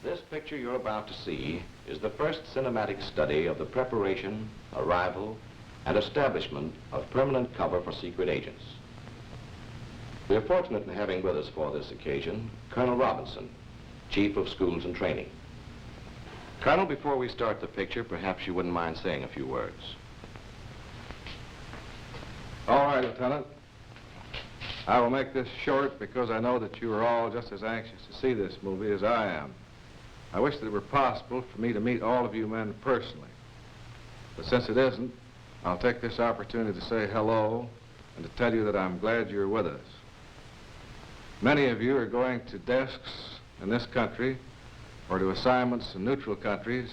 This picture you're about to see is the first cinematic study of the preparation, arrival, and establishment of permanent cover for secret agents. We are fortunate in having with us for this occasion Colonel Robinson, Chief of Schools and Training. Colonel, before we start the picture, perhaps you wouldn't mind saying a few words. All right, Lieutenant. I will make this short because I know that you are all just as anxious to see this movie as I am. I wish that it were possible for me to meet all of you men personally. But since it isn't, I'll take this opportunity to say hello and to tell you that I'm glad you're with us. Many of you are going to desks in this country or to assignments in neutral countries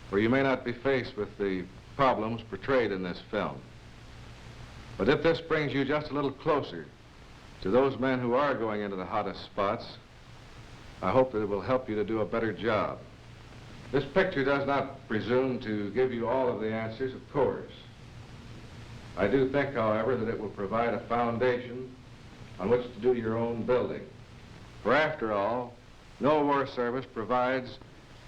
where you may not be faced with the problems portrayed in this film. But if this brings you just a little closer to those men who are going into the hottest spots, I hope that it will help you to do a better job. This picture does not presume to give you all of the answers, of course. I do think, however, that it will provide a foundation on which to do your own building. For after all, no war service provides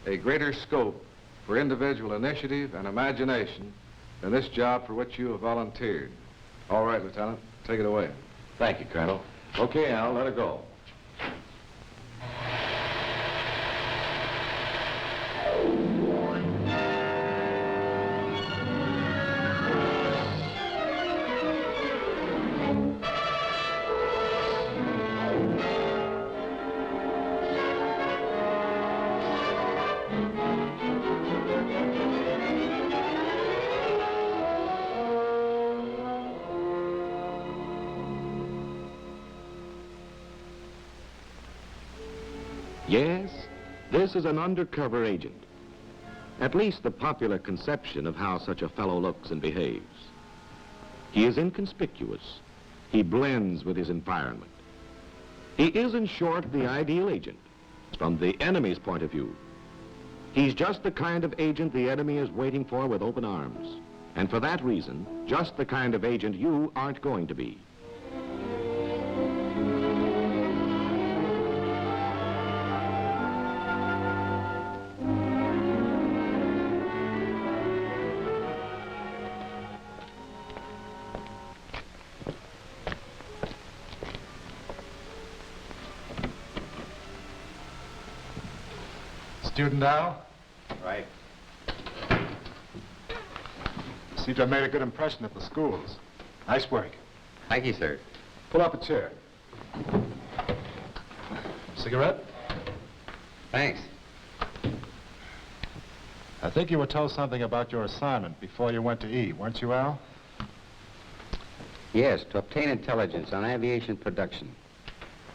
a greater scope for individual initiative and imagination than this job for which you have volunteered. All right, Lieutenant, take it away. Thank you, Colonel. Okay, Al, let her go. Yes, this is an undercover agent. At least the popular conception of how such a fellow looks and behaves. He is inconspicuous. He blends with his environment. He is, in short, the ideal agent from the enemy's point of view. He's just the kind of agent the enemy is waiting for with open arms. And for that reason, just the kind of agent you aren't going to be. Student Al? Right. Seems I made a good impression at the schools. Nice work. Thank you, sir. Pull up a chair. Cigarette? Thanks. I think you were told something about your assignment before you went to E, weren't you, Al? Yes, to obtain intelligence on aviation production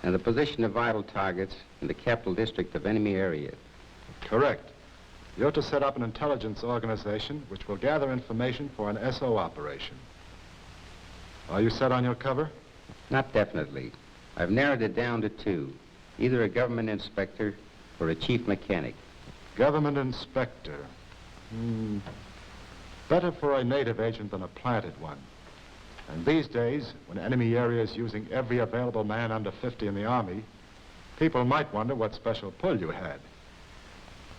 and the position of vital targets in the capital district of enemy area. Correct. You're to set up an intelligence organization which will gather information for an SO operation. Are you set on your cover? Not definitely. I've narrowed it down to two, either a government inspector or a chief mechanic. Government inspector. Better for a native agent than a planted one. And these days, when enemy area is using every available man under 50 in the Army, people might wonder what special pull you had.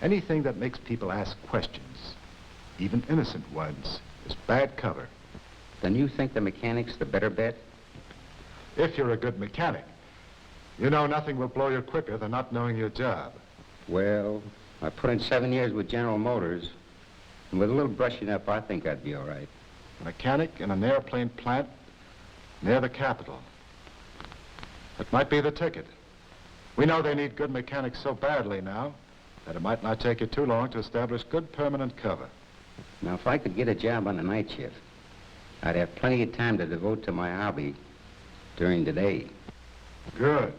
Anything that makes people ask questions, even innocent ones, is bad cover. Then you think the mechanic's the better bet? If you're a good mechanic. You know nothing will blow you quicker than not knowing your job. Well, I put in 7 years with General Motors, and with a little brushing up, I think I'd be all right. Mechanic in an airplane plant near the capital. That might be the ticket. We know they need good mechanics so badly now that it might not take you too long to establish good permanent cover. Now, if I could get a job on the night shift, I'd have plenty of time to devote to my hobby during the day. Good.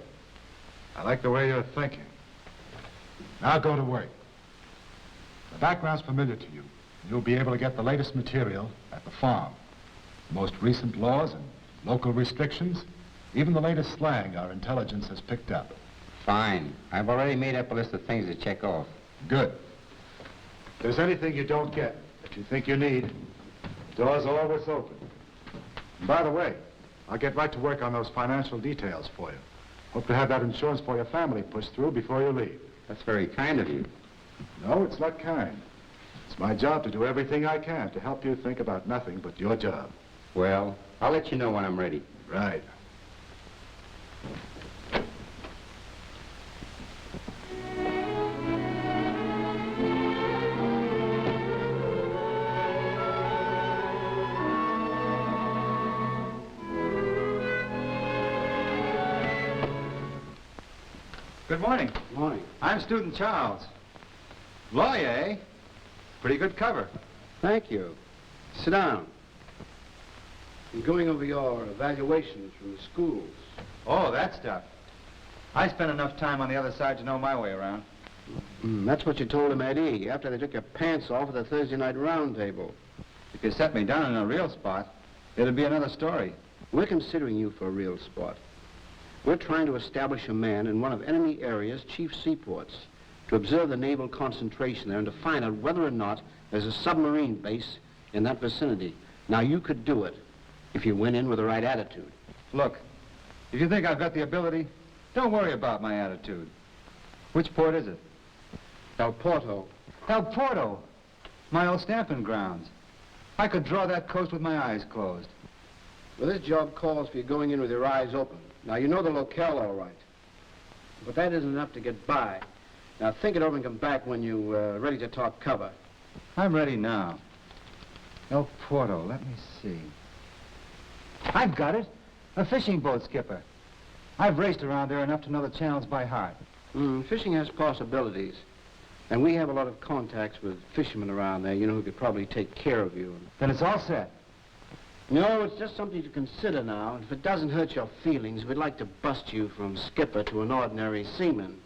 I like the way you're thinking. Now go to work. The background's familiar to you. You'll be able to get the latest material at the farm. The most recent laws and local restrictions, even the latest slang our intelligence has picked up. Fine. I've already made up a list of things to check off. Good. If there's anything you don't get that you think you need, the door's always open. And by the way, I'll get right to work on those financial details for you. Hope to have that insurance for your family pushed through before you leave. That's very kind of you. No, it's not kind. It's my job to do everything I can to help you think about nothing but your job. Well, I'll let you know when I'm ready. Right. Good morning. Good morning. I'm Student Charles. Lawyer, eh? Pretty good cover. Thank you. Sit down. I'm going over your evaluations from the schools. Oh, that stuff. I spent enough time on the other side to know my way around. That's what you told him, Eddie, after they took your pants off at the Thursday night round table. If you set me down in a real spot, it'll be another story. We're considering you for a real spot. We're trying to establish a man in one of enemy areas' chief seaports to observe the naval concentration there and to find out whether or not there's a submarine base in that vicinity. Now, you could do it if you went in with the right attitude. Look, if you think I've got the ability, don't worry about my attitude. Which port is it? El Porto. El Porto, my old stamping grounds. I could draw that coast with my eyes closed. Well, this job calls for you going in with your eyes open. Now, you know the locale all right. But that isn't enough to get by. Now, think it over and come back when you're ready to talk cover. I'm ready now. El Porto, let me see. I've got it. A fishing boat skipper. I've raced around there enough to know the channels by heart. Fishing has possibilities. And we have a lot of contacts with fishermen around there, you know, who could probably take care of you. Then it's all set. No, it's just something to consider now. If it doesn't hurt your feelings, we'd like to bust you from skipper to an ordinary seaman.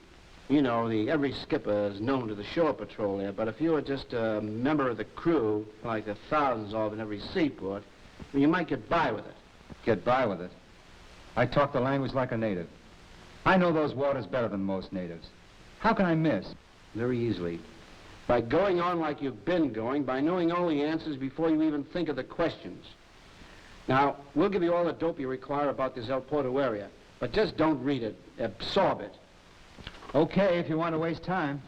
You know, every skipper is known to the shore patrol there, but if you were just a member of the crew, like the thousands of in every seaport, well, you might get by with it. Get by with it. I talk the language like a native. I know those waters better than most natives. How can I miss? Very easily. By going on like you've been going, by knowing all the answers before you even think of the questions. Now, we'll give you all the dope you require about this El Porto area, but just don't read it. Absorb it. Okay, if you want to waste time.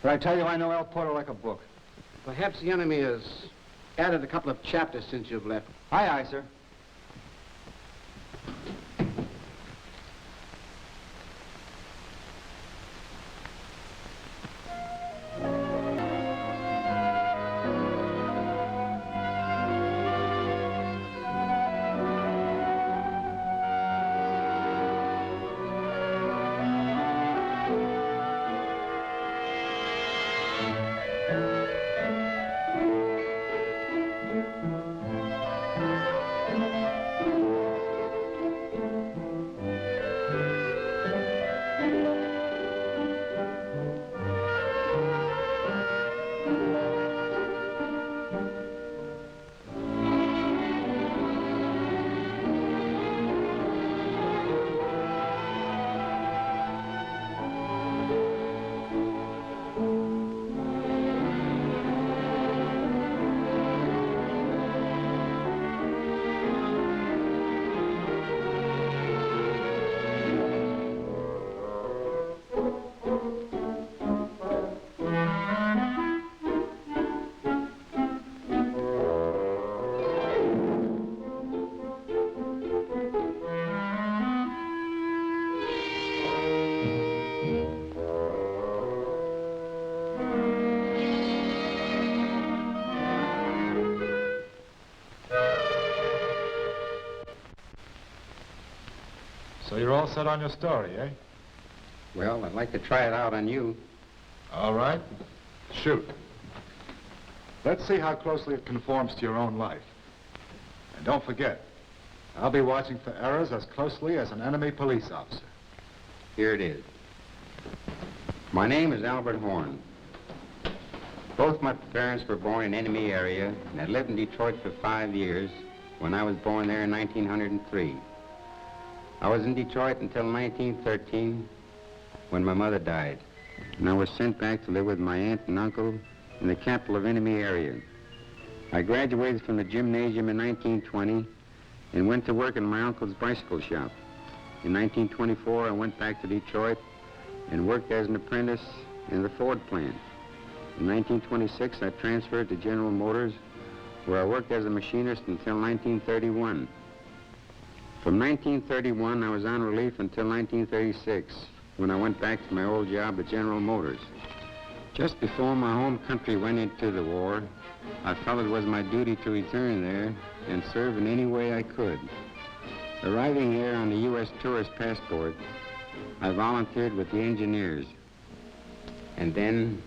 But I tell you, I know El Porto like a book. Perhaps the enemy has added a couple of chapters since you've left. Aye, aye, sir. So you're all set on your story, eh? Well, I'd like to try it out on you. All right. Shoot. Let's see how closely it conforms to your own life. And don't forget, I'll be watching for errors as closely as an enemy police officer. Here it is. My name is Albert Horn. Both my parents were born in enemy area, and I lived in Detroit for 5 years when I was born there in 1903. I was in Detroit until 1913 when my mother died, and I was sent back to live with my aunt and uncle in the capital of enemy area. I graduated from the gymnasium in 1920 and went to work in my uncle's bicycle shop. In 1924, I went back to Detroit and worked as an apprentice in the Ford plant. In 1926, I transferred to General Motors, where I worked as a machinist until 1931. From 1931, I was on relief until 1936, when I went back to my old job at General Motors. Just before my home country went into the war, I felt it was my duty to return there and serve in any way I could. Arriving here on the U.S. tourist passport, I volunteered with the engineers. And then,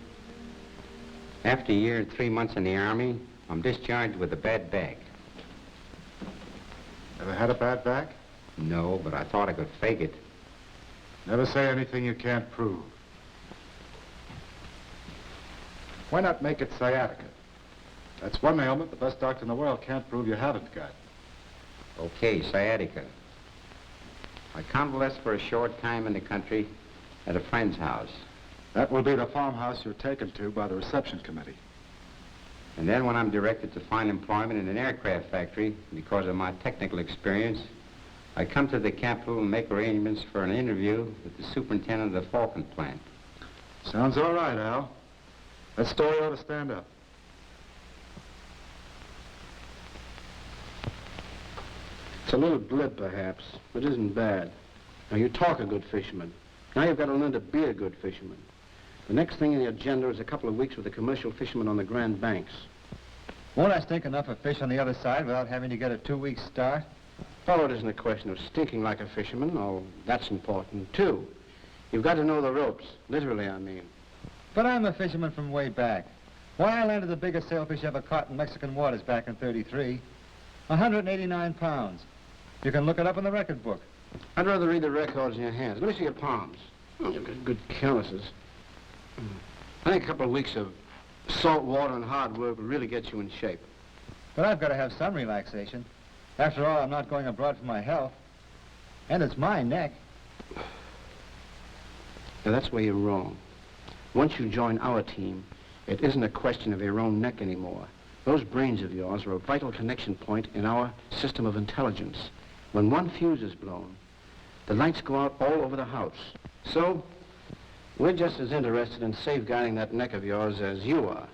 after a year and 3 months in the Army, I'm discharged with a bad back. Ever had a bad back? No, but I thought I could fake it. Never say anything you can't prove. Why not make it sciatica? That's one ailment the best doctor in the world can't prove you haven't got. Okay, sciatica. I convalesced for a short time in the country at a friend's house. That will be the farmhouse you're taken to by the reception committee. And then when I'm directed to find employment in an aircraft factory because of my technical experience, I come to the capital and make arrangements for an interview with the superintendent of the Falcon plant. Sounds all right, Al. That story ought to stand up. It's a little blip, perhaps, but it isn't bad. Now, you talk a good fisherman. Now you've got to learn to be a good fisherman. The next thing in the agenda is a couple of weeks with a commercial fisherman on the Grand Banks. Won't I stink enough of fish on the other side without having to get a 2-week start? Fellow, it isn't a question of stinking like a fisherman, although that's important, too. You've got to know the ropes. Literally, I mean. But I'm a fisherman from way back. Why, I landed the biggest sailfish ever caught in Mexican waters back in '33. 189 pounds. You can look it up in the record book. I'd rather read the records in your hands. Let me see your palms. Oh, you've got good calluses. I think a couple of weeks of salt water and hard work will really get you in shape. But I've got to have some relaxation. After all, I'm not going abroad for my health. And it's my neck. Now, that's where you're wrong. Once you join our team, it isn't a question of your own neck anymore. Those brains of yours are a vital connection point in our system of intelligence. When one fuse is blown, the lights go out all over the house. So, we're just as interested in safeguarding that neck of yours as you are.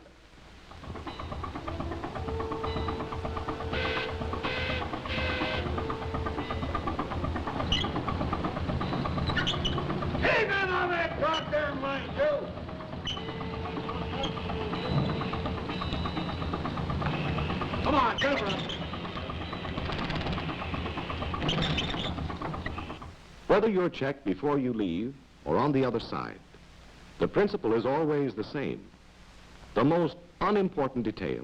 Keep in on that goddamn line, too! Come on, cover up. Whether you're checked before you leave or on the other side, the principle is always the same. The most unimportant detail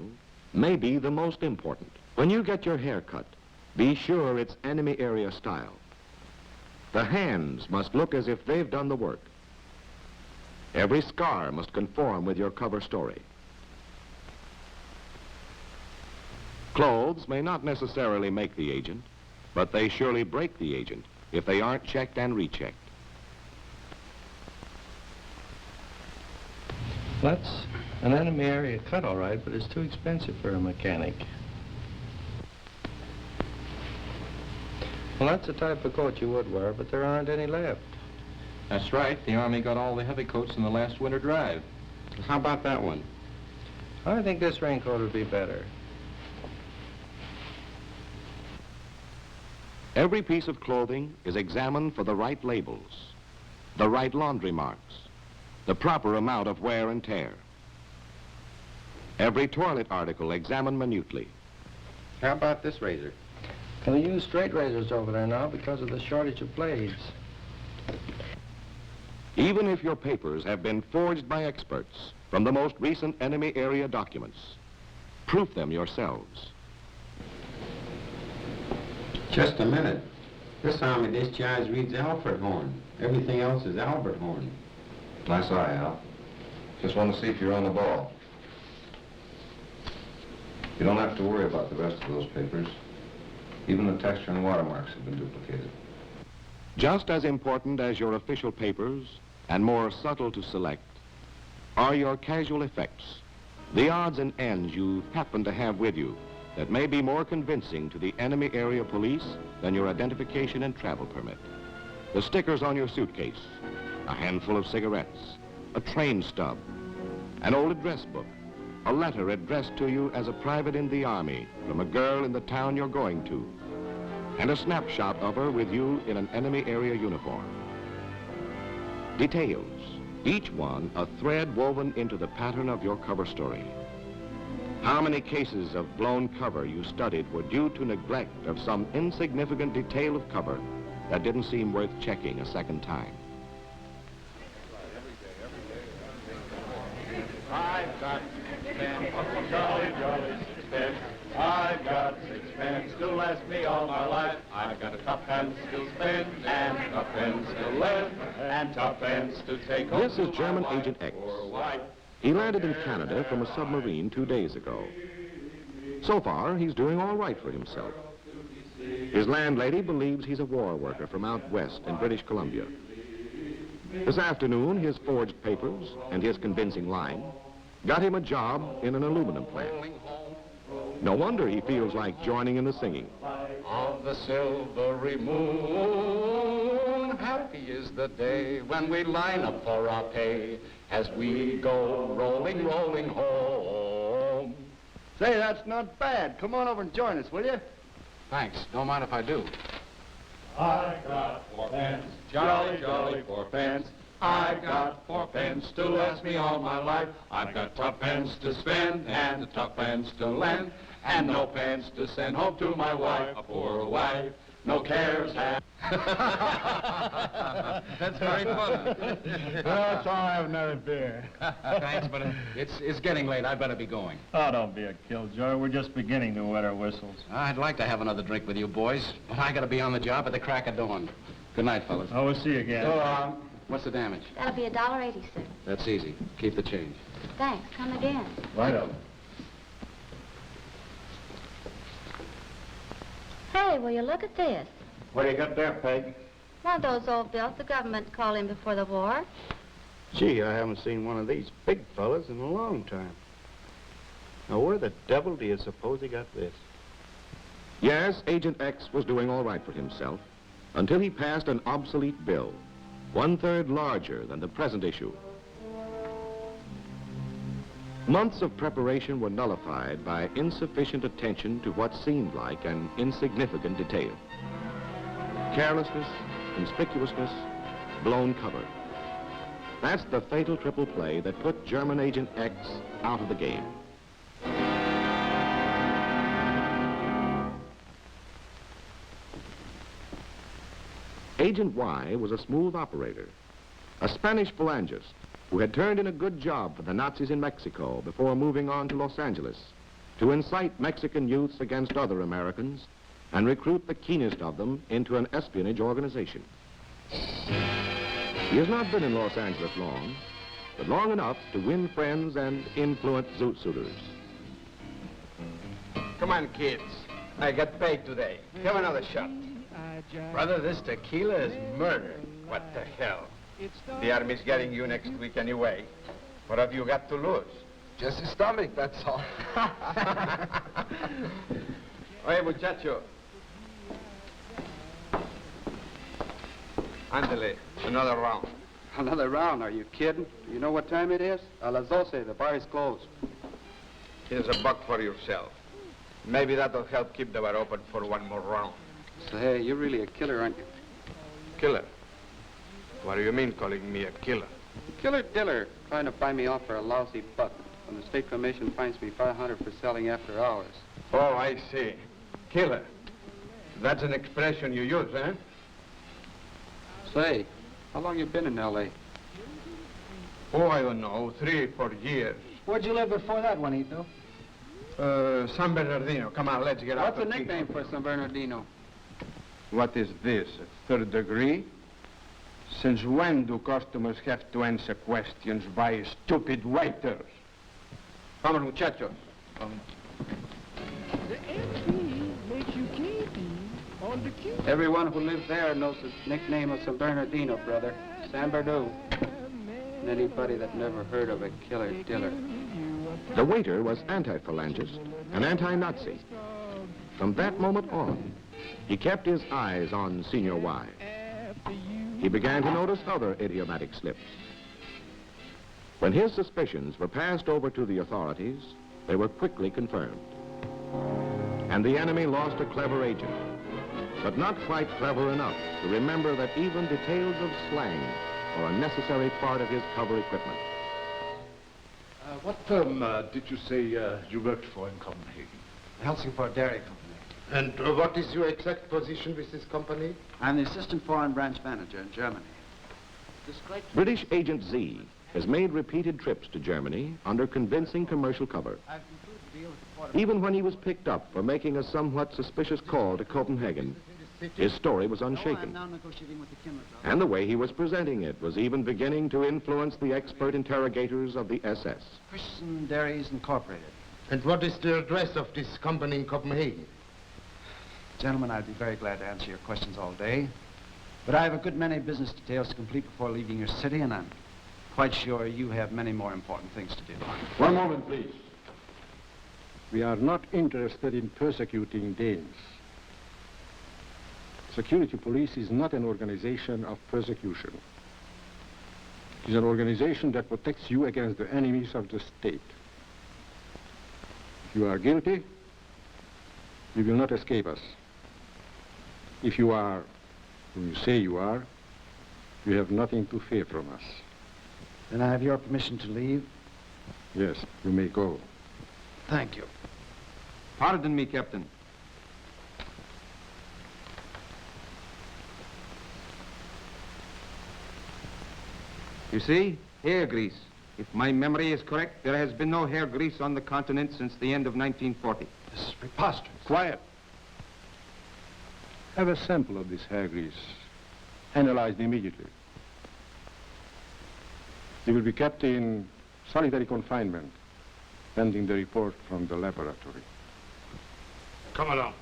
may be the most important. When you get your hair cut, be sure it's enemy area style. The hands must look as if they've done the work. Every scar must conform with your cover story. Clothes may not necessarily make the agent, but they surely break the agent if they aren't checked and rechecked. That's an enemy area cut, all right, but it's too expensive for a mechanic. Well, that's the type of coat you would wear, but there aren't any left. That's right. The Army got all the heavy coats in the last winter drive. How about that one? I think this raincoat would be better. Every piece of clothing is examined for the right labels, the right laundry marks, the proper amount of wear and tear. Every toilet article examined minutely. How about this razor? Can they use straight razors over there now because of the shortage of blades? Even if your papers have been forged by experts from the most recent enemy area documents, proof them yourselves. Just a minute. This Army discharge reads Alfred Horn. Everything else is Albert Horn. Nice eye, Al. Just want to see if you're on the ball. You don't have to worry about the rest of those papers. Even the texture and watermarks have been duplicated. Just as important as your official papers, and more subtle to select, are your casual effects, the odds and ends you happen to have with you that may be more convincing to the enemy area police than your identification and travel permit. The stickers on your suitcase, a handful of cigarettes, a train stub, an old address book, a letter addressed to you as a private in the Army from a girl in the town you're going to, and a snapshot of her with you in an enemy area uniform. Details, each one a thread woven into the pattern of your cover story. How many cases of blown cover you studied were due to neglect of some insignificant detail of cover that didn't seem worth checking a second time? I've got 6 jolly, jolly 6. I've got 6 to last me all my life. I've got a 2 to spend, and 2 to lend, and 2 to take home. This is German Agent X. He landed in Canada from a submarine 2 days ago. So far, he's doing all right for himself. His landlady believes he's a war worker from out west in British Columbia. This afternoon, his forged papers and his convincing line got him a job in an aluminum plant. No wonder he feels like joining in the singing. On the silvery moon, happy is the day when we line up for our pay as we go rolling, rolling home. Say, that's not bad. Come on over and join us, will you? Thanks. Don't mind if I do. I got 4 pence, jolly, jolly 4 pence. I've got 4 pence to last me all my life. I've got 2 pence to spend and 2 pence to lend, and no pence to send home to my wife, a poor wife. No cares have. That's very funny. That's all I have another beer. Thanks, but it's getting late. I'd better be going. Oh, don't be a killjoy. We're just beginning to wet our whistles. I'd like to have another drink with you boys, but I gotta be on the job at the crack of dawn. Good night, fellas. Oh, we'll see you again. So long. What's the damage? That'll be $1.80, sir. That's easy. Keep the change. Thanks. Come again. Righto. Hey, will you look at this? What do you got there, Peg? One of those old bills the government called in before the war. Gee, I haven't seen one of these big fellas in a long time. Now, where the devil do you suppose he got this? Yes, Agent X was doing all right for himself until he passed an obsolete bill, 1/3 larger than the present issue. Months of preparation were nullified by insufficient attention to what seemed like an insignificant detail. Carelessness, conspicuousness, blown cover. That's the fatal triple play that put German Agent X out of the game. Agent Y was a smooth operator, a Spanish phalangist who had turned in a good job for the Nazis in Mexico before moving on to Los Angeles to incite Mexican youths against other Americans and recruit the keenest of them into an espionage organization. He has not been in Los Angeles long, but long enough to win friends and influence zoot suitors. Come on, kids. I got paid today. Have another shot. Brother, this tequila is murder. What the hell? The Army's getting you next week anyway. What have you got to lose? Just a stomach, that's all. Oye, muchacho. Ándale, another round. Another round? Are you kidding? You know what time it is? A las 12. The bar is closed. Here's $1 for yourself. Maybe that'll help keep the bar open for one more round. So, hey, you're really a killer, aren't you? Killer? What do you mean calling me a killer? Killer diller, trying to buy me off for a lousy buck. When the state commission fines me $500 for selling after hours. Oh, I see. Killer. That's an expression you use, eh? Say, how long you been in L.A.? Oh, I don't know, 3 or 4 years. Where'd you live before that, Juanito? San Bernardino. Come on, let's get out. What's the nickname for San Bernardino? What is this, a 3rd degree? Since when do customers have to answer questions by stupid waiters? Vamos, muchachos. Everyone who lives there knows the nickname of San Bernardino, brother. San Bernardino. And anybody that never heard of a killer diller. The waiter was anti-phalangist and anti-Nazi. From that moment on, he kept his eyes on Senior Y. he began to notice other idiomatic slips. When his suspicions were passed over to the authorities, they were quickly confirmed. And the enemy lost a clever agent, but not quite clever enough to remember that even details of slang are a necessary part of his cover equipment. What firm did you say you worked for in Copenhagen? Helsingford Dairy Company. And what is your exact position with this company? I'm the assistant foreign branch manager in Germany. British Agent Z has made repeated trips to Germany under convincing commercial cover. Even when he was picked up for making a somewhat suspicious call to Copenhagen, his story was unshaken. And the way he was presenting it was even beginning to influence the expert interrogators of the SS. Christian Dairies Incorporated. And what is the address of this company in Copenhagen? Gentlemen, I'd be very glad to answer your questions all day. But I have a good many business details to complete before leaving your city, and I'm quite sure you have many more important things to do. One moment, please. We are not interested in persecuting Danes. Security police is not an organization of persecution. It is an organization that protects you against the enemies of the state. If you are guilty, you will not escape us. If you are who you say you are, you have nothing to fear from us. Then I have your permission to leave? Yes, you may go. Thank you. Pardon me, Captain. You see, hair grease. If my memory is correct, there has been no hair grease on the continent since the end of 1940. This is preposterous. Quiet. Have a sample of this hair grease, analyzed immediately. It will be kept in solitary confinement, pending the report from the laboratory. Come along.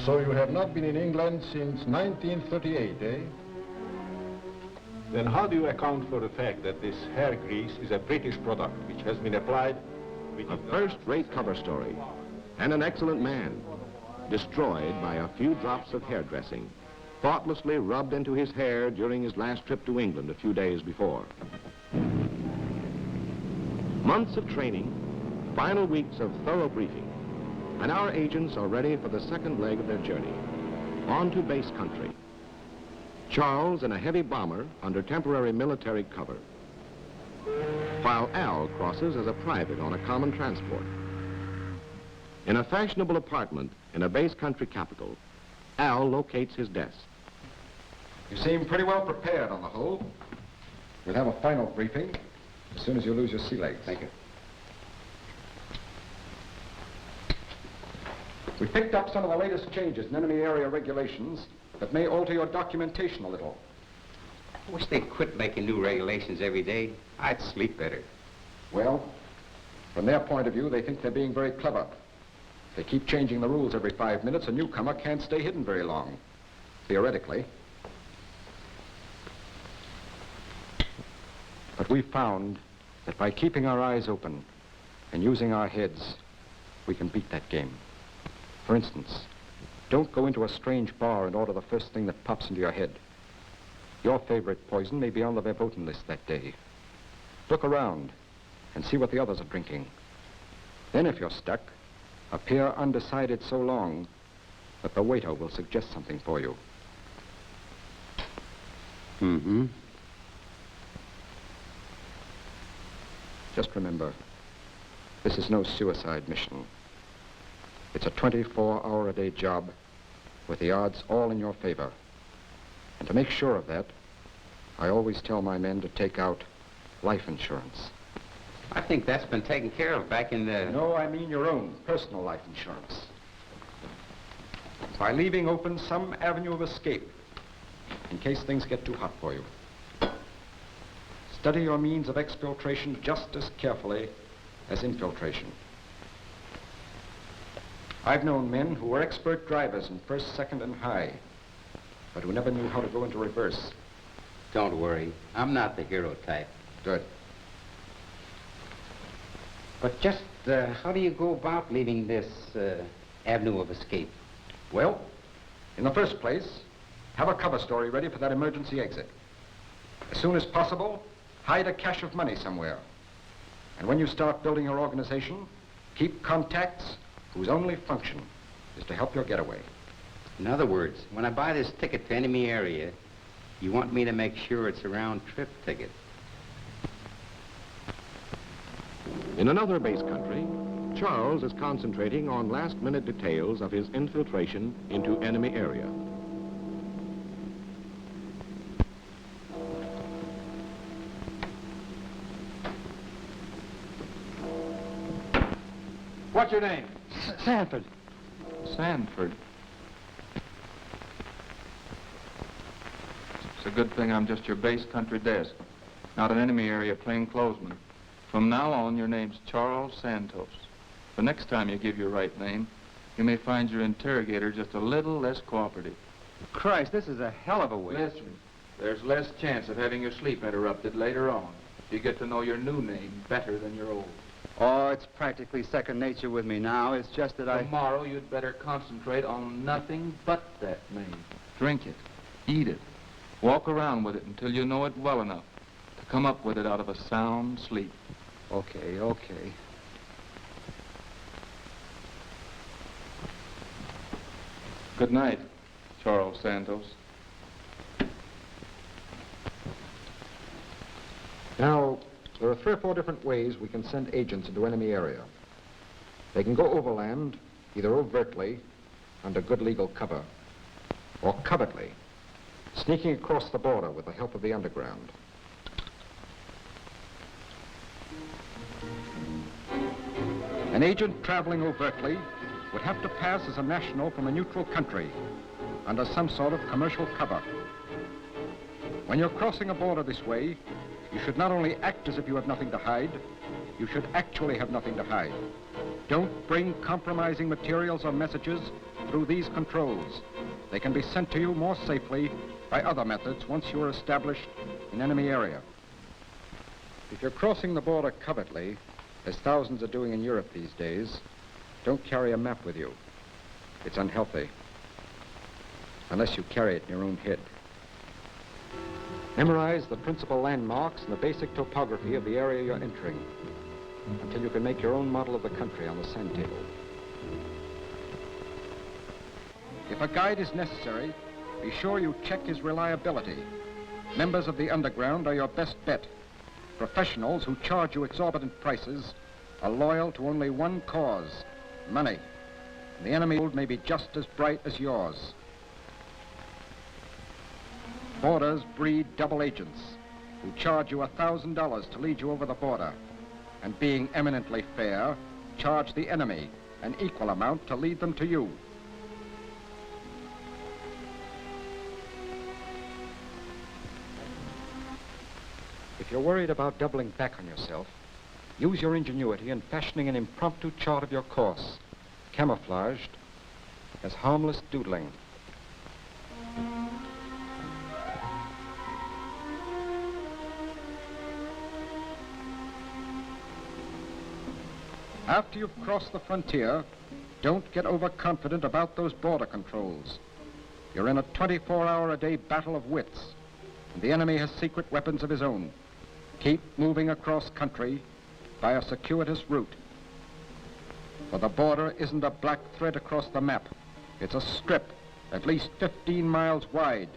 So you have not been in England since 1938, eh? Then how do you account for the fact that this hair grease is a British product which has been applied? A first-rate cover story, and an excellent man, destroyed by a few drops of hairdressing, thoughtlessly rubbed into his hair during his last trip to England a few days before. Months of training, final weeks of thorough briefing, and our agents are ready for the second leg of their journey, on to base country. Charles in a heavy bomber under temporary military cover, while Al crosses as a private on a common transport. In a fashionable apartment in a base country capital, Al locates his desk. You seem pretty well prepared on the whole. We'll have a final briefing as soon as you lose your sea legs. Thank you. We picked up some of the latest changes in enemy area regulations that may alter your documentation a little. I wish they'd quit making new regulations every day. I'd sleep better. Well, from their point of view, they think they're being very clever. If they keep changing the rules every 5 minutes, a newcomer can't stay hidden very long, theoretically. But we found that by keeping our eyes open and using our heads, we can beat that game. For instance, don't go into a strange bar and order the first thing that pops into your head. Your favorite poison may be on the verboten list that day. Look around and see what the others are drinking. Then if you're stuck, appear undecided so long that the waiter will suggest something for you. Mm-hmm. Just remember, this is no suicide mission. It's a 24-hour-a-day job with the odds all in your favor. And to make sure of that, I always tell my men to take out life insurance. I think that's been taken care of back in the... No, I mean your own personal life insurance. By leaving open some avenue of escape in case things get too hot for you. Study your means of exfiltration just as carefully as infiltration. I've known men who were expert drivers in first, second, and high, but but who never knew how to go into reverse. Don't worry. I'm not the hero type. Good. But just how do you go about leaving this avenue of escape? Well, in the first place, have a cover story ready for that emergency exit. As soon as possible, hide a cache of money somewhere. And when you start building your organization, keep contacts whose only function is to help your getaway. In other words, when I buy this ticket to enemy area, you want me to make sure it's a round-trip ticket. In another base country, Charles is concentrating on last-minute details of his infiltration into enemy area. What's your name? Sanford. Sanford. It's a good thing I'm just your base country desk, not an enemy area plainclothesman. From now on, your name's Charles Santos. The next time you give your right name, you may find your interrogator just a little less cooperative. Christ, this is a hell of a way. Listen, there's less chance of having your sleep interrupted later on if you get to know your new name better than your old. Oh, it's practically second nature with me now. It's just that Tomorrow, you'd better concentrate on nothing but that name. Drink it. Eat it. Walk around with it until you know it well enough to come up with it out of a sound sleep. Okay, okay. Good night, Charles Santos. Now, there are 3 or 4 different ways we can send agents into enemy area. They can go overland, either overtly, under good legal cover, or covertly, sneaking across the border with the help of the underground. An agent traveling overtly would have to pass as a national from a neutral country under some sort of commercial cover. When you're crossing a border this way, you should not only act as if you have nothing to hide, you should actually have nothing to hide. Don't bring compromising materials or messages through these controls. They can be sent to you more safely by other methods once you are established in enemy area. If you're crossing the border covertly, as thousands are doing in Europe these days, don't carry a map with you. It's unhealthy, unless you carry it in your own head. Memorize the principal landmarks and the basic topography of the area you're entering until you can make your own model of the country on the sand table. If a guide is necessary, be sure you check his reliability. Members of the underground are your best bet. Professionals who charge you exorbitant prices are loyal to only one cause, money. And the enemy may be just as bright as yours. Borders breed double agents who charge you $1,000 to lead you over the border, and being eminently fair, charge the enemy an equal amount to lead them to you. If you're worried about doubling back on yourself, use your ingenuity in fashioning an impromptu chart of your course, camouflaged as harmless doodling. After you've crossed the frontier, don't get overconfident about those border controls. You're in a 24-hour-a-day battle of wits, and the enemy has secret weapons of his own. Keep moving across country by a circuitous route. For the border isn't a black thread across the map. It's a strip at least 15 miles wide,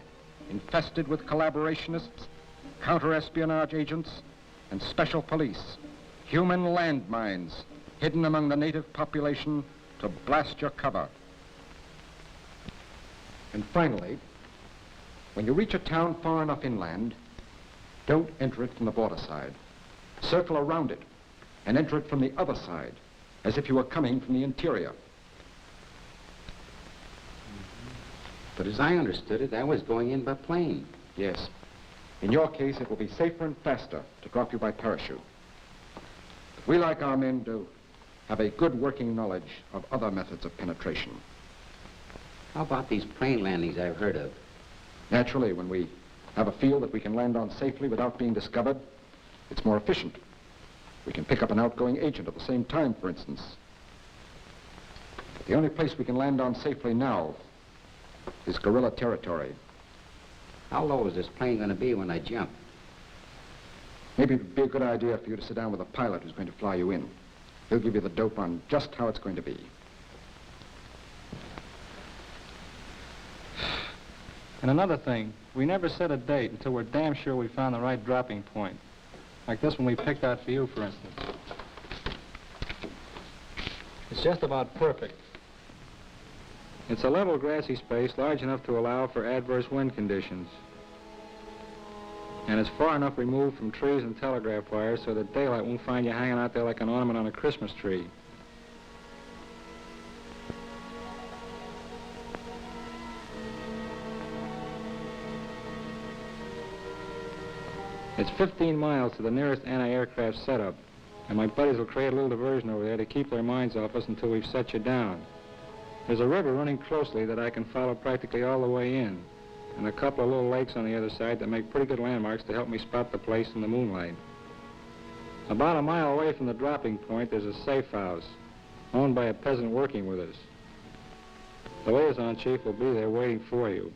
infested with collaborationists, counter-espionage agents, and special police. Human landmines hidden among the native population to blast your cover. And finally, when you reach a town far enough inland, don't enter it from the border side. Circle around it and enter it from the other side, as if you were coming from the interior. But as I understood it, I was going in by plane. Yes. In your case, it will be safer and faster to drop you by parachute. But we like our men to have a good working knowledge of other methods of penetration. How about these plane landings I've heard of? Naturally, when we have a field that we can land on safely without being discovered, it's more efficient. We can pick up an outgoing agent at the same time, for instance. But the only place we can land on safely now is guerrilla territory. How low is this plane going to be when I jump? Maybe it would be a good idea for you to sit down with a pilot who's going to fly you in. He'll give you the dope on just how it's going to be. And another thing, we never set a date until we're damn sure we found the right dropping point. Like this one we picked out for you, for instance. It's just about perfect. It's a level grassy space large enough to allow for adverse wind conditions. And it's far enough removed from trees and telegraph wires so that daylight won't find you hanging out there like an ornament on a Christmas tree. It's 15 miles to the nearest anti-aircraft setup, and my buddies will create a little diversion over there to keep their minds off us until we've set you down. There's a river running closely that I can follow practically all the way in, and a couple of little lakes on the other side that make pretty good landmarks to help me spot the place in the moonlight. About a mile away from the dropping point, there's a safe house, owned by a peasant working with us. The liaison chief will be there waiting for you.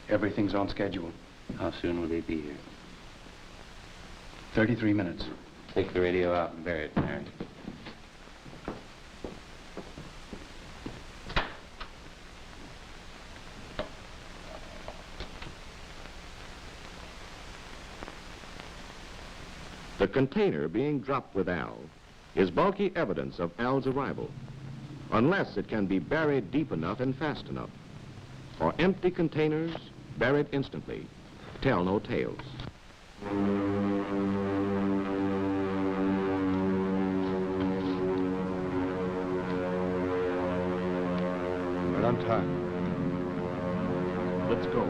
Everything's on schedule. How soon will they be here? 33 minutes. Take the radio out and bury it, Mary. The container being dropped with Al is bulky evidence of Al's arrival, unless it can be buried deep enough and fast enough. For empty containers, buried instantly, tell no tales. Right on time. Let's go.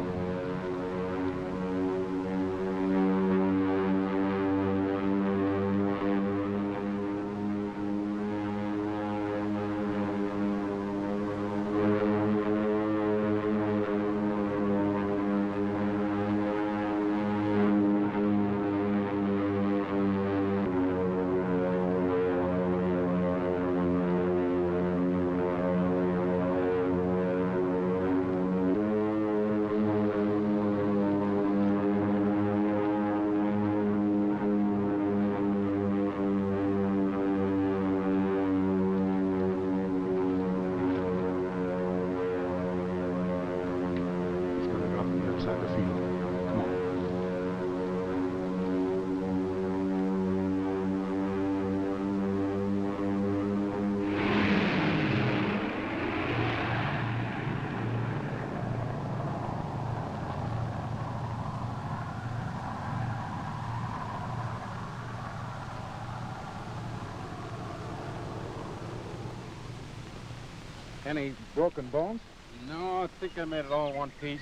Any broken bones? No, I think I made it all in one piece.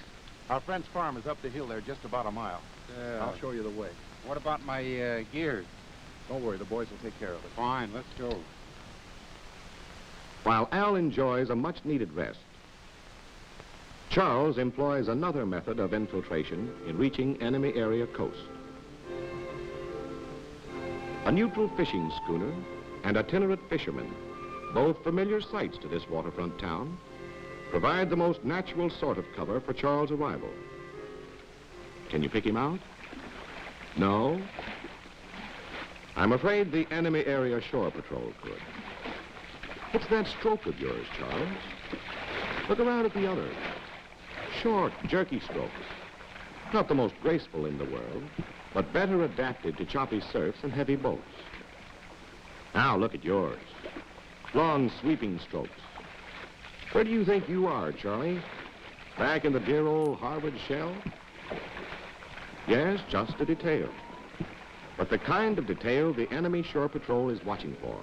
Our friend's farm is up the hill there, just about a mile. Yeah. I'll show you the way. What about my gear? Don't worry, the boys will take care of it. Fine, let's go. While Al enjoys a much-needed rest, Charles employs another method of infiltration in reaching enemy area coast. A neutral fishing schooner and itinerant fisherman, both familiar sights to this waterfront town, provide the most natural sort of cover for Charles' arrival. Can you pick him out? No? I'm afraid the enemy area shore patrol could. What's that stroke of yours, Charles? Look around at the other. Short, jerky strokes. Not the most graceful in the world, but better adapted to choppy surfs and heavy boats. Now look at yours. Long, sweeping strokes. Where do you think you are, Charlie? Back in the dear old Harvard shell? Yes, just a detail. But the kind of detail the enemy shore patrol is watching for.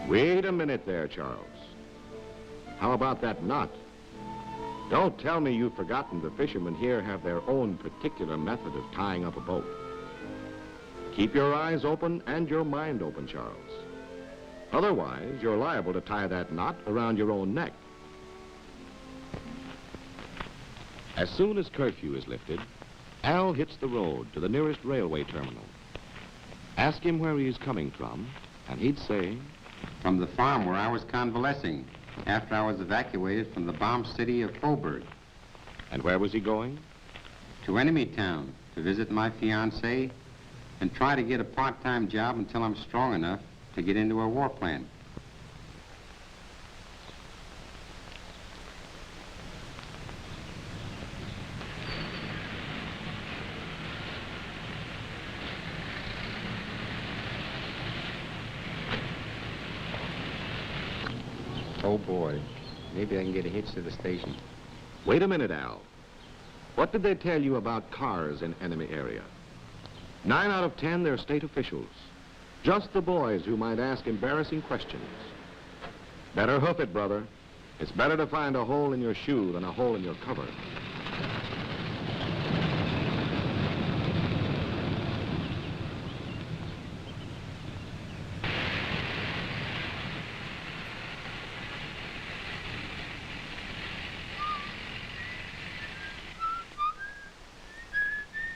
Wait a minute there, Charles. How about that knot Don't tell me you've forgotten the fishermen here have their own particular method of tying up a boat. Keep your eyes open and your mind open, Charles. Otherwise, you're liable to tie that knot around your own neck. As soon as curfew is lifted, Al hits the road to the nearest railway terminal. Ask him where he is coming from, and he'd say, from the farm where I was convalescing after I was evacuated from the bombed city of Coburg. And where was he going? To Enemy Town to visit my fiancée and try to get a part-time job until I'm strong enough to get into a war plant. Oh boy, maybe I can get a hitch to the station. Wait a minute, Al. What did they tell you about cars in enemy area? 9 out of 10, they're state officials. Just the boys who might ask embarrassing questions. Better hoof it, brother. It's better to find a hole in your shoe than a hole in your cover.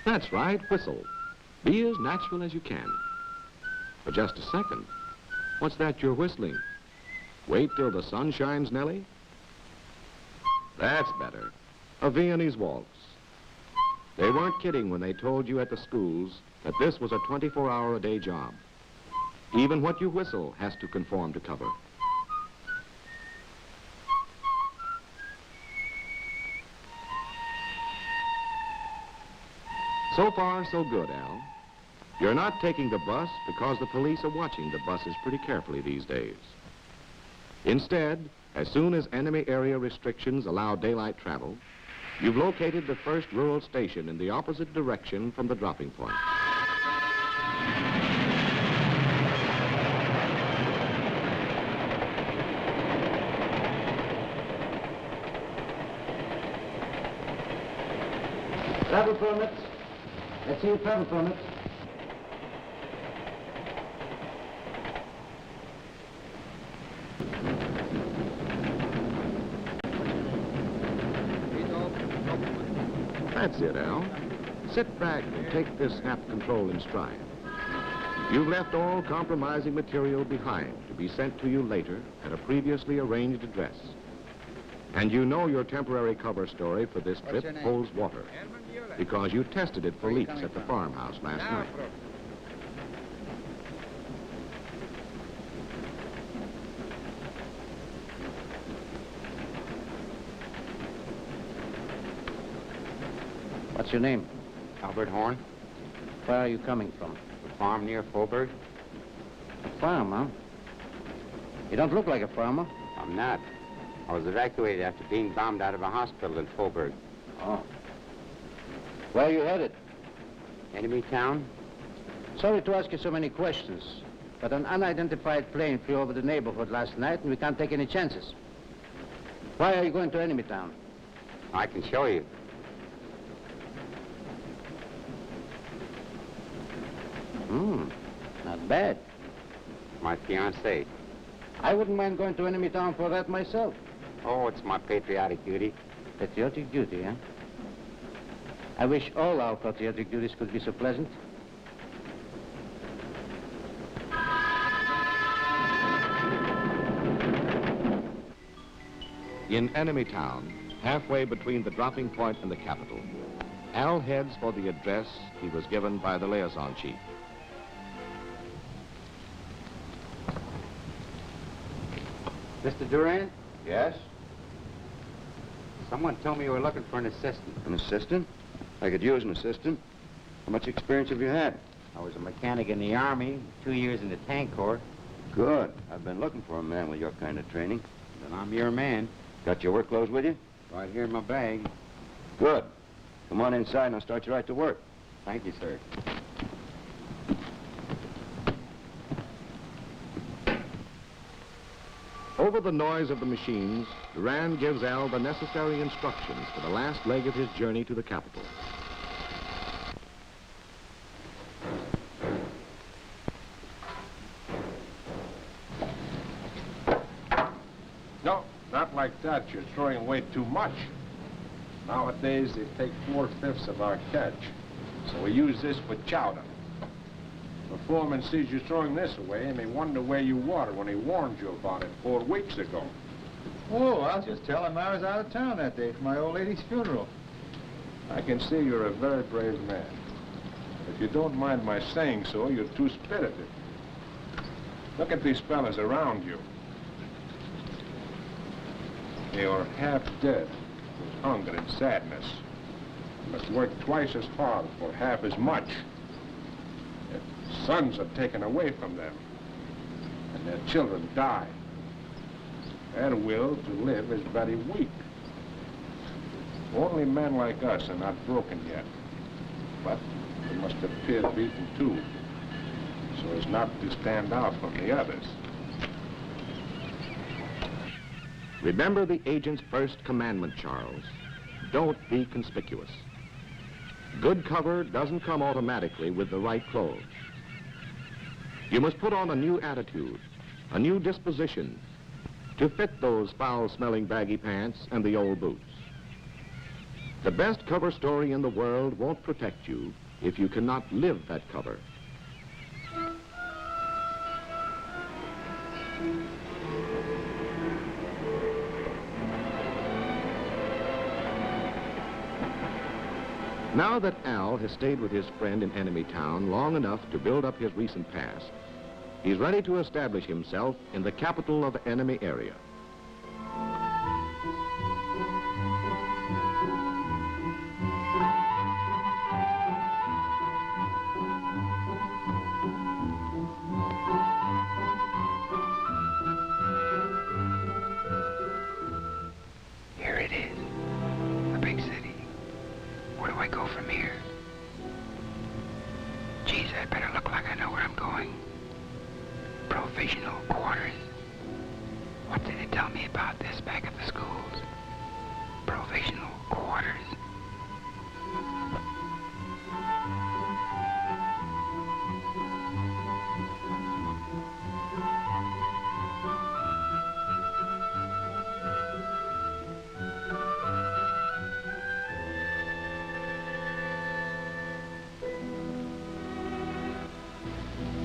That's right, whistle. Be as natural as you can. But just a second. What's that you're whistling? Wait till the sun shines, Nellie? That's better. A Viennese waltz. They weren't kidding when they told you at the schools that this was a 24-hour-a-day job. Even what you whistle has to conform to cover. So far, so good, Al. You're not taking the bus because the police are watching the buses pretty carefully these days. Instead, as soon as enemy area restrictions allow daylight travel, you've located the first rural station in the opposite direction from the dropping point. Travel permits. Let's see your travel permits. That's it, Al. Sit back and take this snap control in stride. You've left all compromising material behind to be sent to you later at a previously arranged address. And you know your temporary cover story for this trip holds water because you tested it for leaks at the farmhouse last night. What's your name? Albert Horn. Where are you coming from? The farm near Coburg. A farm, huh? You don't look like a farmer. I'm not. I was evacuated after being bombed out of a hospital in Coburg. Oh. Where are you headed? Enemy Town. Sorry to ask you so many questions, but an unidentified plane flew over the neighborhood last night and we can't take any chances. Why are you going to Enemy Town? I can show you. Not bad. My fiancée. I wouldn't mind going to Enemy Town for that myself. Oh, it's my patriotic duty. Patriotic duty, huh? I wish all our patriotic duties could be so pleasant. In Enemy Town, halfway between the dropping point and the capital, Al heads for the address he was given by the liaison chief. Mr. Durant? Yes? Someone told me you were looking for an assistant. An assistant? I could use an assistant. How much experience have you had? I was a mechanic in the Army, 2 years in the tank corps. Good. I've been looking for a man with your kind of training. Then I'm your man. Got your work clothes with you? Right here in my bag. Good. Come on inside and I'll start you right to work. Thank you, sir. over the noise of the machines, Durand gives Al the necessary instructions for the last leg of his journey to the capital. No, not like that. You're throwing away too much. Nowadays, they take 4/5 of our catch. So we use this for chowder. The foreman sees you throwing this away, and they wonder where you were when he warned you about it 4 weeks ago. Oh, I'll just tell him I was out of town that day for my old lady's funeral. I can see you're a very brave man. If you don't mind my saying so, you're too spirited. Look at these fellas around you. They are half dead with hunger and sadness. They must work twice as hard for half as much. Their sons are taken away from them, and their children die. Their will to live is very weak. Only men like us are not broken yet, but we must appear beaten too, so as not to stand out from the others. Remember the agent's first commandment, Charles. Don't be conspicuous. Good cover doesn't come automatically with the right clothes. You must put on a new attitude, a new disposition, to fit those foul-smelling baggy pants and the old boots. The best cover story in the world won't protect you if you cannot live that cover. Now that Al has stayed with his friend in enemy town long enough to build up his recent past, he's ready to establish himself in the capital of the enemy area. Here it is, the big city. Where do I go from here? Geez, I better look like I know where I'm going. Provisional quarters. What did they tell me about this back at the schools? Provisional quarters.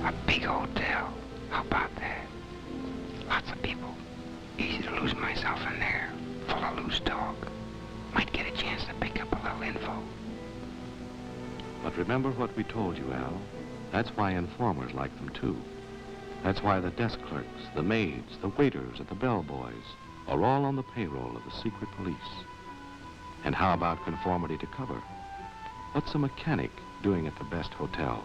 A big hotel. How about that? Lots of people. Easy to lose myself in there. Full of loose talk. Might get a chance to pick up a little info. But remember what we told you, Al. That's why informers like them, too. That's why the desk clerks, the maids, the waiters, and the bellboys are all on the payroll of the secret police. And how about conformity to cover? What's a mechanic doing at the best hotel?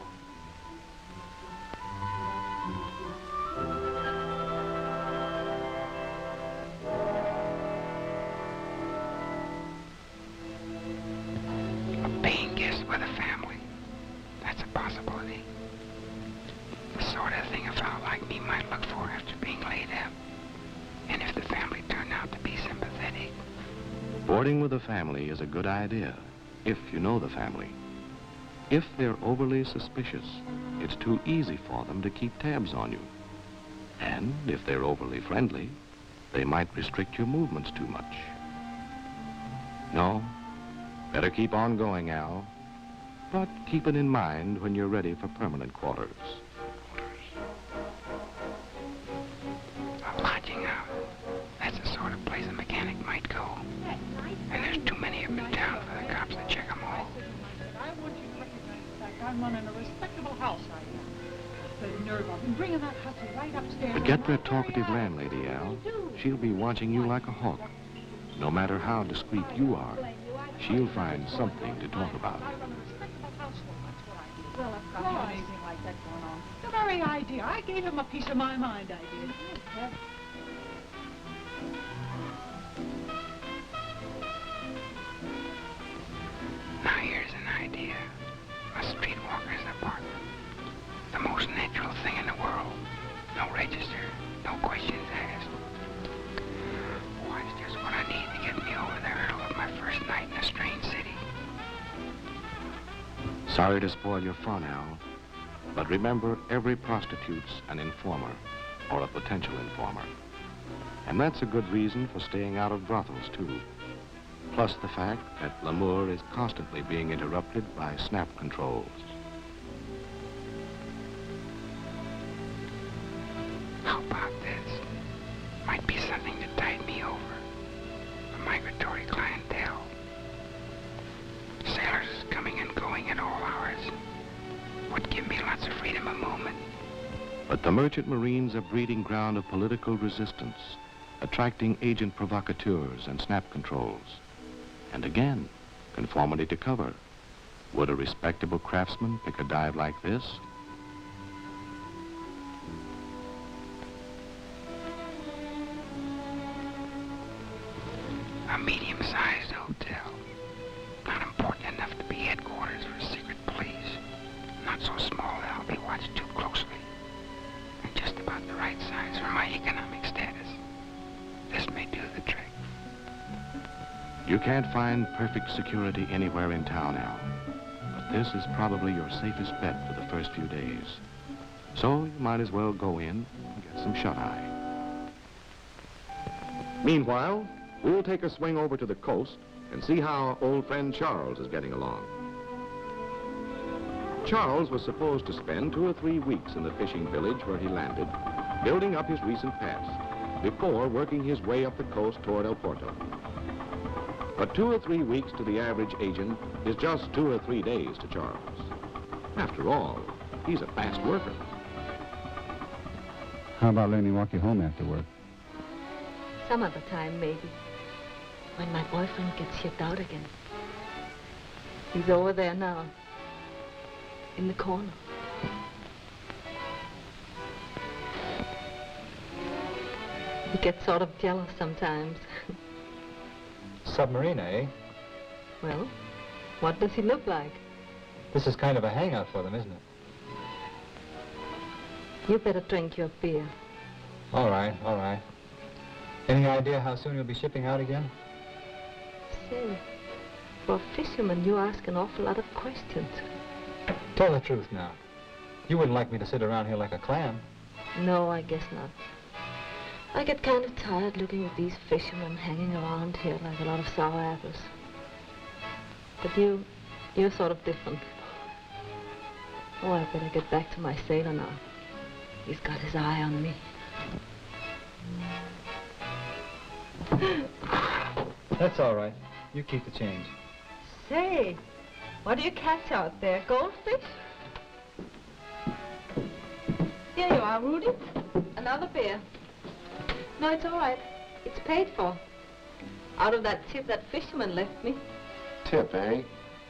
A paying guest with a family. That's a possibility. The sort of thing a fellow like me might look for after being laid up. And if the family turned out to be sympathetic. Boarding with a family is a good idea, if you know the family. If they're overly suspicious, it's too easy for them to keep tabs on you. And if they're overly friendly, they might restrict your movements too much. No, better keep on going, Al. But keep it in mind when you're ready for permanent quarters. A lodging house. That's the sort of place a mechanic might go. And there's too many of them in town for the cops to check them all. I want you to recognize the fact I'm running a respectable house right now. The nerve of him bringing that hussy right upstairs. Forget that talkative landlady, Al. She'll be watching you like a hawk. No matter how discreet you are, she'll find something to talk about. I run a respectable household, that's what I do. Well, of course. Anything like that going on. The very idea. I gave him a piece of my mind, I did. Now here's an idea. A streetwalker's apartment. The most natural thing in the world. No register, no questions asked. Sorry to spoil your fun, Al, but remember, every prostitute's an informer or a potential informer. And that's a good reason for staying out of brothels, too. Plus the fact that l'amour is constantly being interrupted by snap controls. How about this? Might be something to tide me over. A migratory clientele. Sailors coming and going at all hours. Would give me lots of freedom of movement. But the merchant marine's a breeding ground of political resistance, attracting agent provocateurs and snap controls. And again, conformity to cover. Would a respectable craftsman pick a dive like this? A medium-sized hotel. Not important enough to be headquarters for secret police. Not so small that I'll be watched too closely. And just about the right size for my economic status. This may do the trick. You can't find perfect security anywhere in town, Al. But this is probably your safest bet for the first few days. So you might as well go in and get some shut-eye. Meanwhile, we'll take a swing over to the coast and see how old friend Charles is getting along. Charles was supposed to spend 2 or 3 weeks in the fishing village where he landed, building up his recent past, before working his way up the coast toward El Porto. But 2 or 3 weeks to the average agent is just 2 or 3 days to Charles. After all, he's a fast worker. How about letting me walk you home after work? Some other time, maybe. When my boyfriend gets shipped out again. He's over there now. In the corner. He gets sort of jealous sometimes. Submarine, eh? Well, what does he look like? This is kind of a hangout for them, isn't it? You better drink your beer. All right, all right. Any idea how soon you'll be shipping out again? Say, for a fisherman, you ask an awful lot of questions. Tell the truth now. You wouldn't like me to sit around here like a clam. No, I guess not. I get kind of tired looking at these fishermen hanging around here like a lot of sour apples. But you're sort of different. Oh, I better get back to my sailor now. He's got his eye on me. That's all right. You keep the change. Say, what do you catch out there? Goldfish? Here you are, Rudy. Another beer. No, it's all right. It's paid for. Out of that tip that fisherman left me. Tip, eh?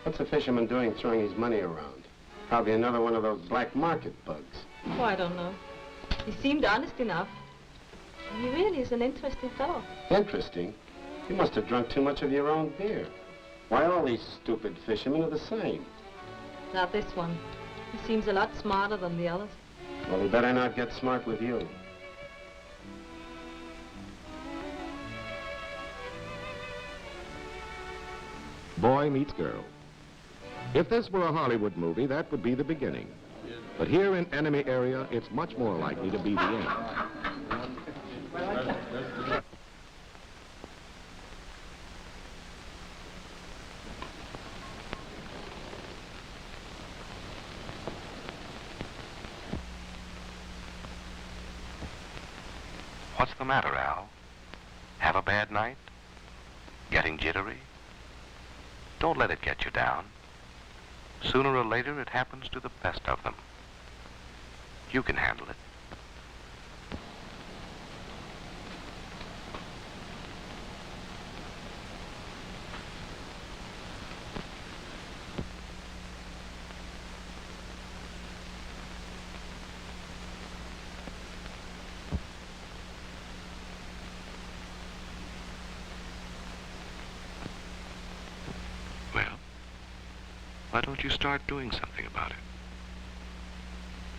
What's a fisherman doing throwing his money around? Probably another one of those black market bugs. Oh, I don't know. He seemed honest enough. He really is an interesting fellow. Interesting? You must have drunk too much of your own beer. Why, all these stupid fishermen are the same. Not this one. He seems a lot smarter than the others. Well, he better not get smart with you. Boy meets girl. If this were a Hollywood movie, that would be the beginning. But here in enemy area, it's much more likely to be the end. What's the matter, Al? Have a bad night? Getting jittery? Don't let it get you down. Sooner or later, it happens to the best of them. You can handle it. Why don't you start doing something about it?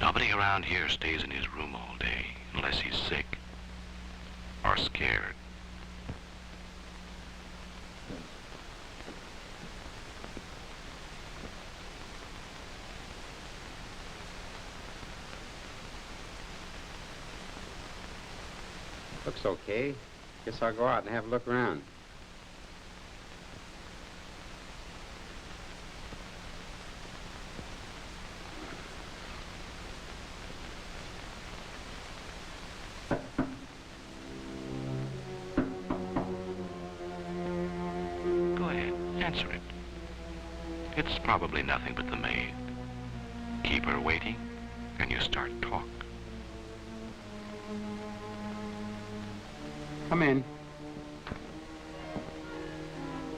Nobody around here stays in his room all day unless he's sick or scared. Looks okay. Guess I'll go out and have a look around. Go ahead, answer it. It's probably nothing but the maid. Keep her waiting, and you start talk. Come in.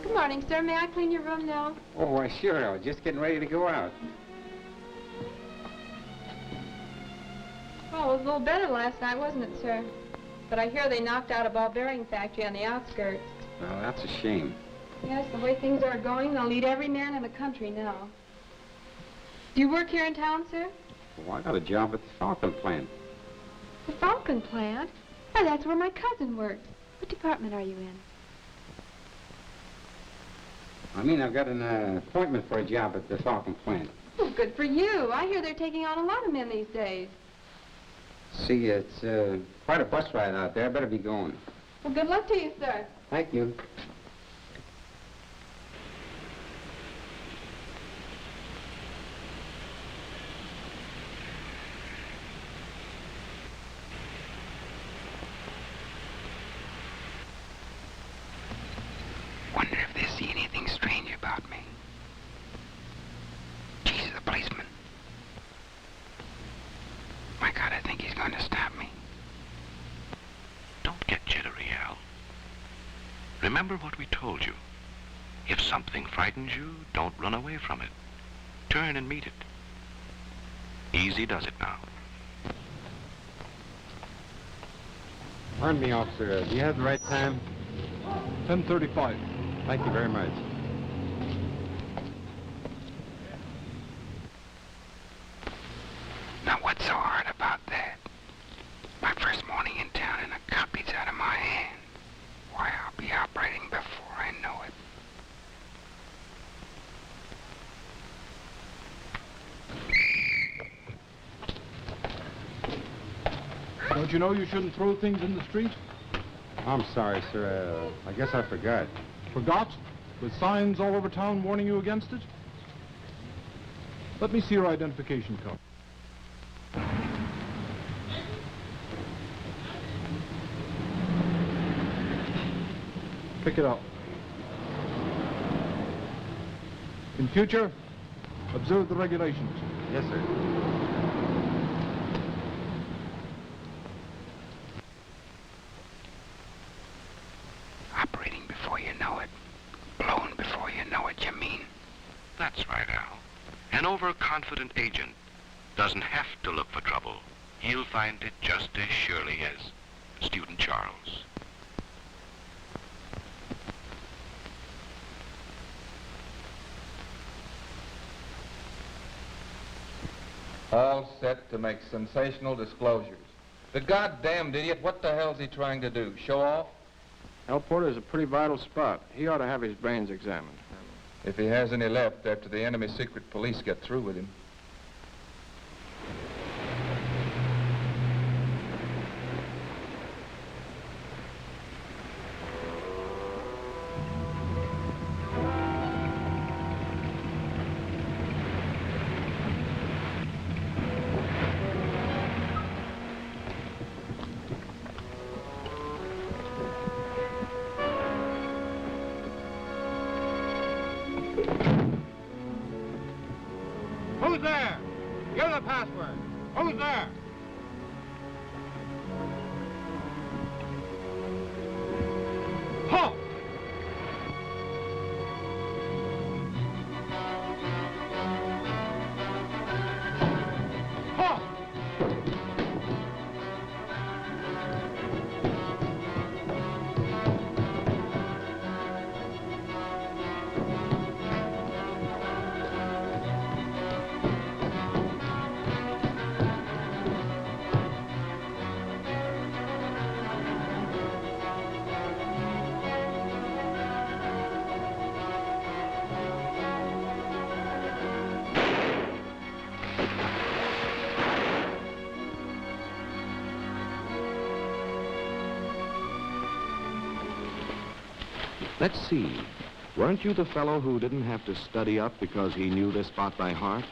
Good morning, sir. May I clean your room now? Oh, why, sure. I was just getting ready to go out. Oh, it was a little better last night, wasn't it, sir? But I hear they knocked out a ball bearing factory on the outskirts. Well, that's a shame. Yes, the way things are going, they'll need every man in the country now. Do you work here in town, sir? Well, I got a job at the Falcon plant. The Falcon plant? Why, that's where my cousin works. What department are you in? I mean, I've got an appointment for a job at the Falcon plant. Oh, good for you. I hear they're taking on a lot of men these days. See, it's quite a bus ride out there. I better be going. Well, good luck to you, sir. Thank you. Wonder if they see anything strange about me. Jesus, a policeman. My God, I think he's going to stop me. Don't get jittery, Al. Remember what we told you. If something frightens you, don't run away from it. Turn and meet it. Easy does it now. Pardon me, officer. Do you have the right time? 10:35. Thank you very much. Now, what's so hard about that? My first morning in town and a copy's out of my hand. Why, I'll be operating before I know it. Don't you know you shouldn't throw things in the street? I'm sorry, sir. I guess I forgot. Forgot? With signs all over town warning you against it? Let me see your identification card. Pick it up. In future, observe the regulations. Yes, sir. Operating before you know it. Blown before you know it, you mean? That's right, Al. An overconfident agent doesn't have to look for trouble. He'll find it just as surely as Student Charles. All set to make sensational disclosures. The goddamned idiot, what the hell's he trying to do? Show off? Al Porter's a pretty vital spot. He ought to have his brains examined. If he has any left after the enemy secret police get through with him. Who's there? Give the password. Who's there? Halt! Halt! Let's see. Weren't you the fellow who didn't have to study up because he knew this spot by heart?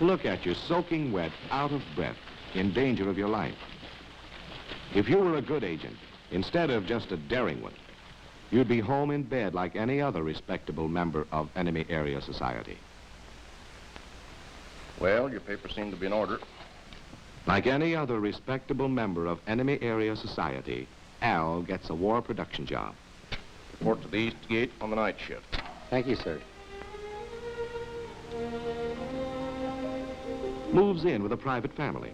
Look at you, soaking wet, out of breath, in danger of your life. If you were a good agent, instead of just a daring one, you'd be home in bed like any other respectable member of enemy area society. Well, your papers seem to be in order. Like any other respectable member of enemy area society, Al gets a war production job. Report to the east gate on the night shift. Thank you, sir. Moves in with a private family.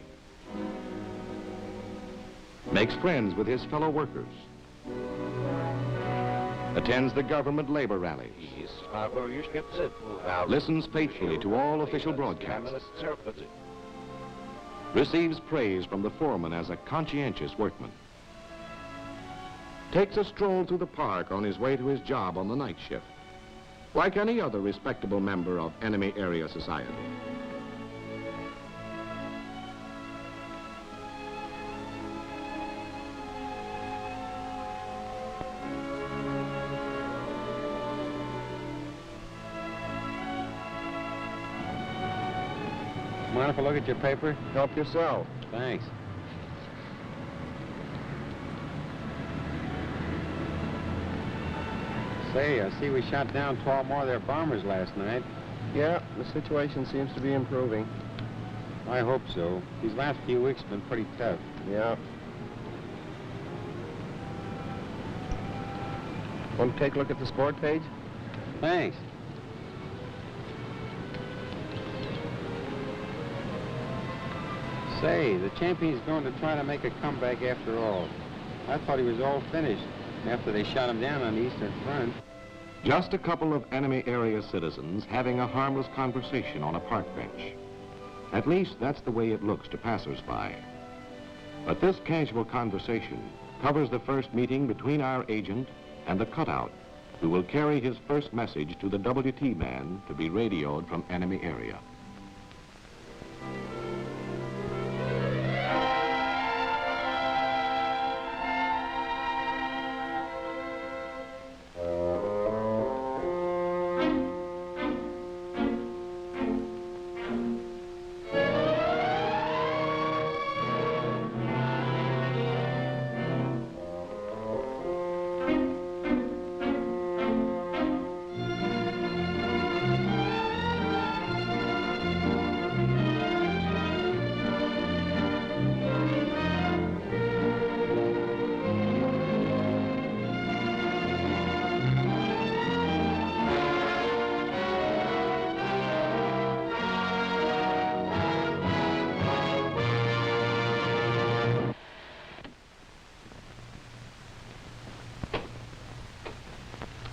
Makes friends with his fellow workers. Attends the government labor rallies. Listens faithfully to all official broadcasts. Receives praise from the foreman as a conscientious workman. Takes a stroll through the park on his way to his job on the night shift, like any other respectable member of enemy area society. Mind if I look at your paper? Help yourself. Thanks. Say, I see we shot down 12 more of their bombers last night. Yeah, the situation seems to be improving. I hope so. These last few weeks have been pretty tough. Yeah. Want to take a look at the sport page? Thanks. Say, the champion's going to try to make a comeback after all. I thought he was all finished after they shot him down on the Eastern Front. Just a couple of enemy area citizens having a harmless conversation on a park bench. At least that's the way it looks to passers-by. But this casual conversation covers the first meeting between our agent and the cutout, who will carry his first message to the WT man to be radioed from enemy area.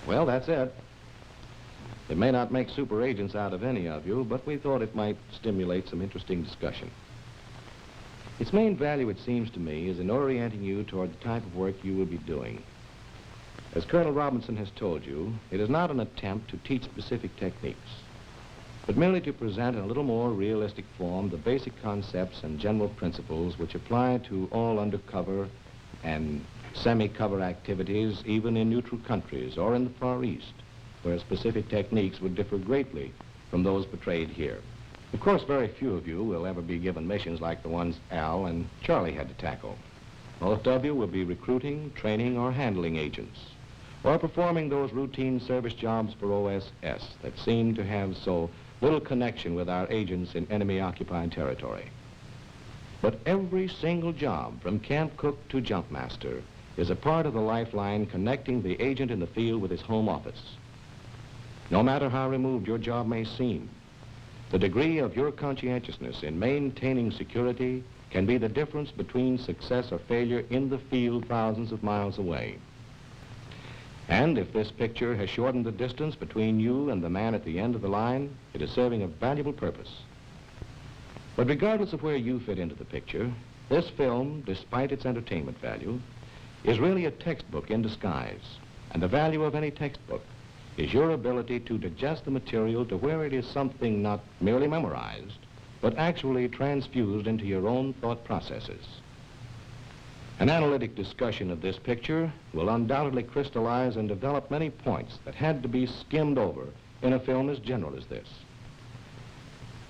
Well, that's it. It may not make super agents out of any of you, but we thought it might stimulate some interesting discussion. Its main value, it seems to me, is in orienting you toward the type of work you will be doing. As Colonel Robinson has told you, it is not an attempt to teach specific techniques, but merely to present in a little more realistic form the basic concepts and general principles which apply to all undercover and semi-cover activities, even in neutral countries or in the Far East, where specific techniques would differ greatly from those portrayed here. Of course, very few of you will ever be given missions like the ones Al and Charlie had to tackle. Most of you will be recruiting, training, or handling agents, or performing those routine service jobs for OSS that seem to have so little connection with our agents in enemy-occupied territory. But every single job, from camp cook to jump master, is a part of the lifeline connecting the agent in the field with his home office. No matter how removed your job may seem, the degree of your conscientiousness in maintaining security can be the difference between success or failure in the field thousands of miles away. And if this picture has shortened the distance between you and the man at the end of the line, it is serving a valuable purpose. But regardless of where you fit into the picture, this film, despite its entertainment value, is really a textbook in disguise. And the value of any textbook is your ability to digest the material to where it is something not merely memorized, but actually transfused into your own thought processes. An analytic discussion of this picture will undoubtedly crystallize and develop many points that had to be skimmed over in a film as general as this.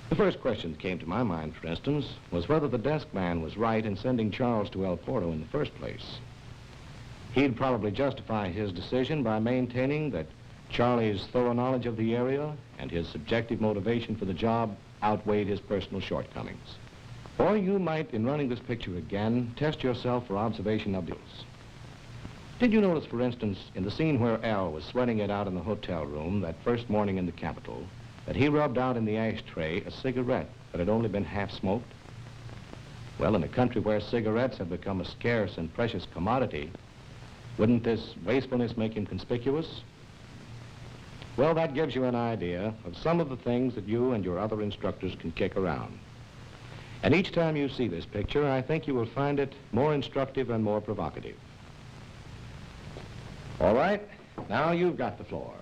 The first question that came to my mind, for instance, was whether the desk man was right in sending Charles to El Porto in the first place. He'd probably justify his decision by maintaining that Charlie's thorough knowledge of the area and his subjective motivation for the job outweighed his personal shortcomings. Or you might, in running this picture again, test yourself for observation of details. Did you notice, for instance, in the scene where Al was sweating it out in the hotel room that first morning in the capital, that he rubbed out in the ashtray a cigarette that had only been half smoked? Well, in a country where cigarettes have become a scarce and precious commodity, wouldn't this wastefulness make him conspicuous? Well, that gives you an idea of some of the things that you and your other instructors can kick around. And each time you see this picture, I think you will find it more instructive and more provocative. All right, now you've got the floor.